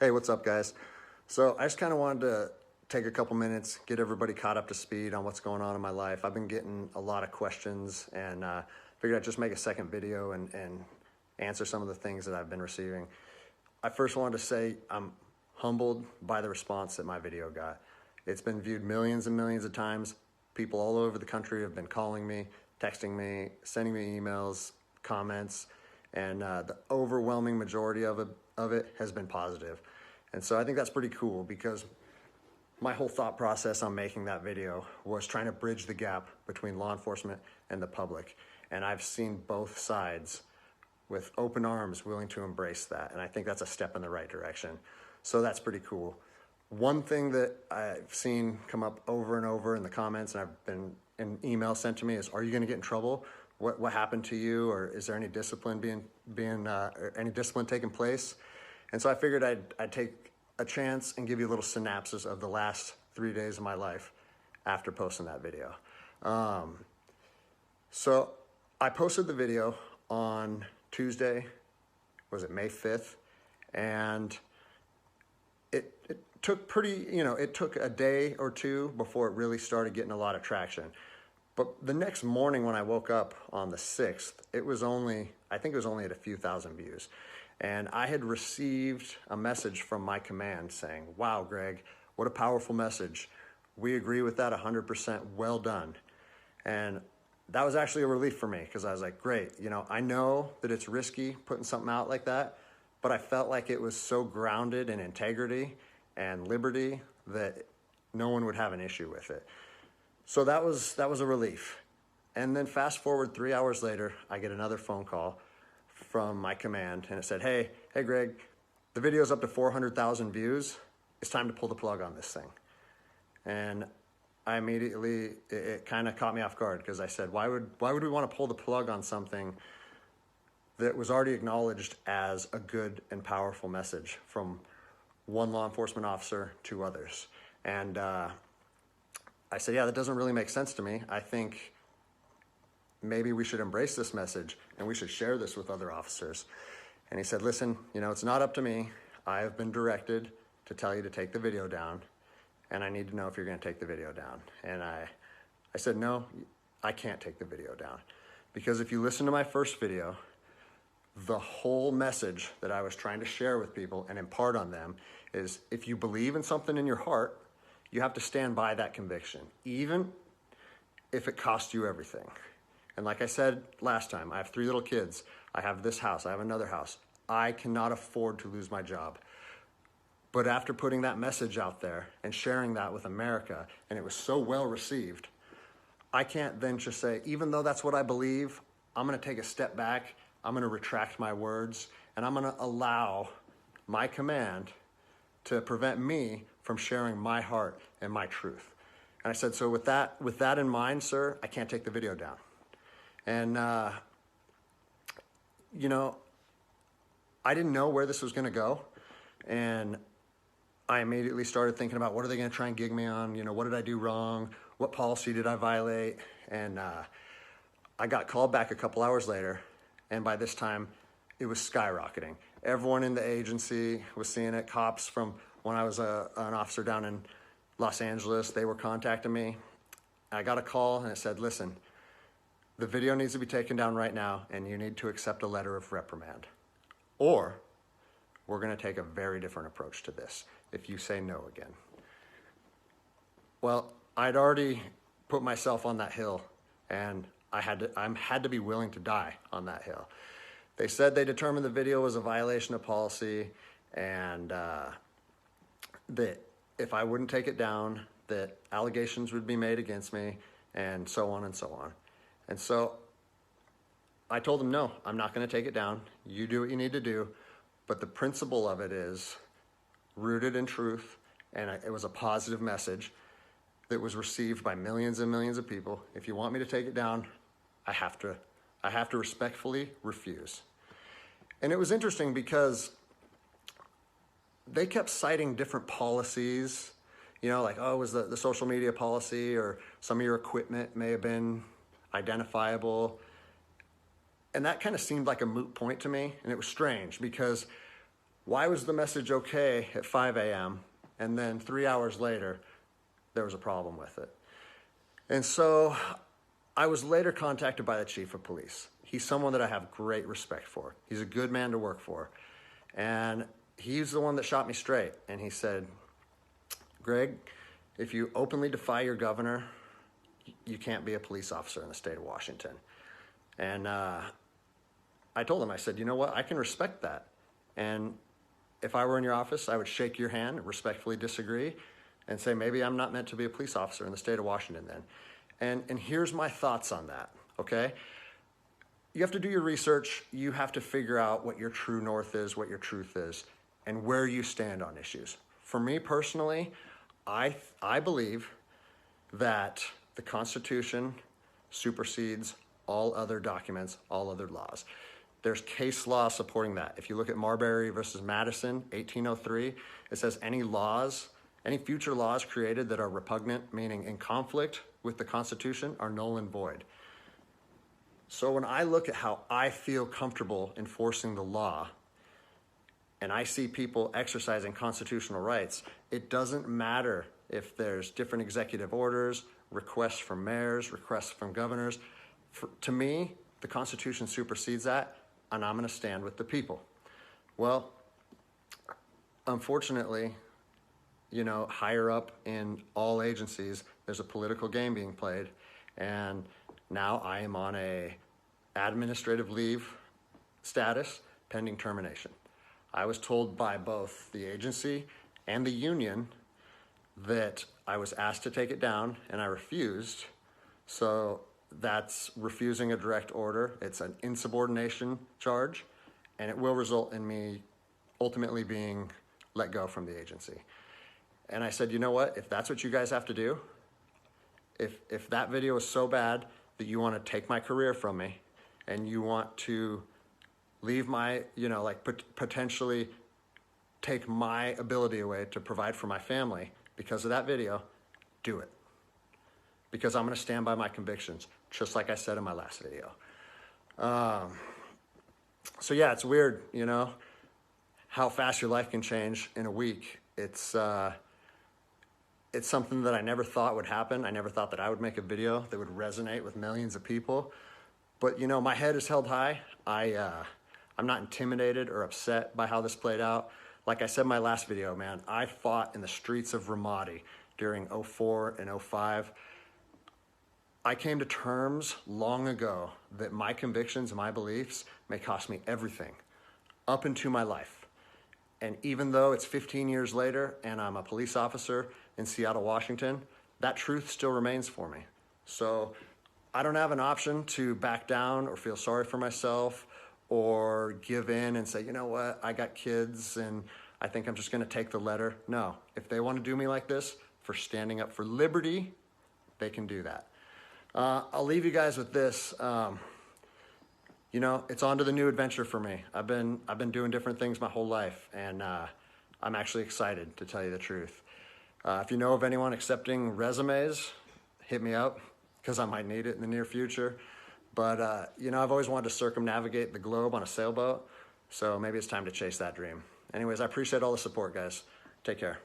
Hey, what's up, guys? So I just kind of wanted to take a couple minutes, get everybody caught up to speed on what's going on in my life. I've been getting a lot of questions and figured I'd just make a second video and answer some of the things that I've been receiving. I first wanted to say I'm humbled by the response that my video got. It's been viewed millions and millions of times. People all over the country have been calling me, texting me, sending me emails, comments, and the overwhelming majority of it has been positive. And so I think that's pretty cool because my whole thought process on making that video was trying to bridge the gap between law enforcement and the public. And I've seen both sides with open arms willing to embrace that. And I think that's a step in the right direction. So that's pretty cool. One thing that I've seen come up over and over in the comments, and I've been in email sent to me, is, are you gonna get in trouble? What happened to you? Or is there any discipline any discipline taking place? And so I figured I'd take a chance and give you a little synopsis of the last 3 days of my life after posting that video. So I posted the video on Tuesday, was it May 5th? And it took it took a day or two before it really started getting a lot of traction. But the next morning when I woke up on the 6th, I think it was only at a few thousand views. And I had received a message from my command saying, wow, Greg, what a powerful message. We agree with that 100%, well done. And that was actually a relief for me because I was like, great, I know that it's risky putting something out like that, but I felt like it was so grounded in integrity and liberty that no one would have an issue with it. So that was a relief. And then fast forward 3 hours later, I get another phone call from my command and it said, hey Greg, the video's up to 400,000 views. It's time to pull the plug on this thing. And I immediately, it kind of caught me off guard because I said, why would we want to pull the plug on something that was already acknowledged as a good and powerful message from one law enforcement officer to others? And I said, yeah, that doesn't really make sense to me. I think maybe we should embrace this message and we should share this with other officers. And he said, listen, it's not up to me. I have been directed to tell you to take the video down, and I need to know if you're going to take the video down. And I said, no, I can't take the video down. Because if you listen to my first video, the whole message that I was trying to share with people and impart on them is, if you believe in something in your heart, you have to stand by that conviction, even if it costs you everything. And like I said last time, I have 3 little kids. I have this house, I have another house. I cannot afford to lose my job. But after putting that message out there and sharing that with America, and it was so well received, I can't then just say, even though that's what I believe, I'm gonna take a step back, I'm gonna retract my words, and I'm gonna allow my command to prevent me from sharing my heart and my truth. And I said, so with that in mind, sir, I can't take the video down. And, I didn't know where this was gonna go. And I immediately started thinking about, what are they gonna try and gig me on? What did I do wrong? What policy did I violate? And I got called back a couple hours later, and by this time, it was skyrocketing. Everyone in the agency was seeing it. Cops from when I was an officer down in Los Angeles, they were contacting me. I got a call and it said, listen, the video needs to be taken down right now and you need to accept a letter of reprimand. Or we're gonna take a very different approach to this if you say no again. Well, I'd already put myself on that hill, and I had to be willing to die on that hill. They said they determined the video was a violation of policy, and that if I wouldn't take it down, that allegations would be made against me, and so on and so on. And so I told them, no, I'm not gonna take it down. You do what you need to do. But the principle of it is rooted in truth, and it was a positive message that was received by millions and millions of people. If you want me to take it down, I have to respectfully refuse. And it was interesting because they kept citing different policies, like, oh, it was the social media policy, or some of your equipment may have been identifiable. And that kind of seemed like a moot point to me. And it was strange because Why was the message okay at 5 a.m. and then 3 hours later, there was a problem with it? And so I was later contacted by the chief of police. He's someone that I have great respect for. He's a good man to work for. And he's the one that shot me straight. And he said, Greg, if you openly defy your governor, you can't be a police officer in the state of Washington. And I told him, I said, you know what, I can respect that. And if I were in your office, I would shake your hand, respectfully disagree, and say, maybe I'm not meant to be a police officer in the state of Washington then. And here's my thoughts on that, okay? You have to do your research. You have to figure out what your true north is, what your truth is, and where you stand on issues. For me personally, I believe that the Constitution supersedes all other documents, all other laws. There's case law supporting that. If you look at Marbury versus Madison, 1803, it says any future laws created that are repugnant, meaning in conflict with the Constitution, are null and void. So when I look at how I feel comfortable enforcing the law, and I see people exercising constitutional rights, it doesn't matter if there's different executive orders, requests from mayors, requests from governors. To me, the Constitution supersedes that, and I'm going to stand with the people. Well, unfortunately, you know, higher up in all agencies, there's a political game being played, and now I am on a administrative leave status pending termination. I was told by both the agency and the union that I was asked to take it down, and I refused. So that's refusing a direct order. It's an insubordination charge, and it will result in me ultimately being let go from the agency. And I said, you know what? If that's what you guys have to do, if that video is so bad that you want to take my career from me and you want to leave my, you know, like potentially take my ability away to provide for my family because of that video, do it. Because I'm going to stand by my convictions, just like I said in my last video. So yeah, it's weird, you know, how fast your life can change in a week. It's something that I never thought would happen. I never thought that I would make a video that would resonate with millions of people. But, you know, my head is held high. I'm not intimidated or upset by how this played out. Like I said in my last video, man, I fought in the streets of Ramadi during 04 and 05. I came to terms long ago that my convictions and my beliefs may cost me everything up into my life. And even though it's 15 years later and I'm a police officer in Seattle, Washington, that truth still remains for me. So I don't have an option to back down or feel sorry for myself or give in and say, you know what, I got kids and I think I'm just gonna take the letter. No, if they wanna do me like this for standing up for liberty, they can do that. I'll leave you guys with this. You know, it's on to the new adventure for me. I've been doing different things my whole life, and I'm actually excited, to tell you the truth. If you know of anyone accepting resumes, hit me up, because I might need it in the near future. But, you know, I've always wanted to circumnavigate the globe on a sailboat, so maybe it's time to chase that dream. Anyways, I appreciate all the support, guys. Take care.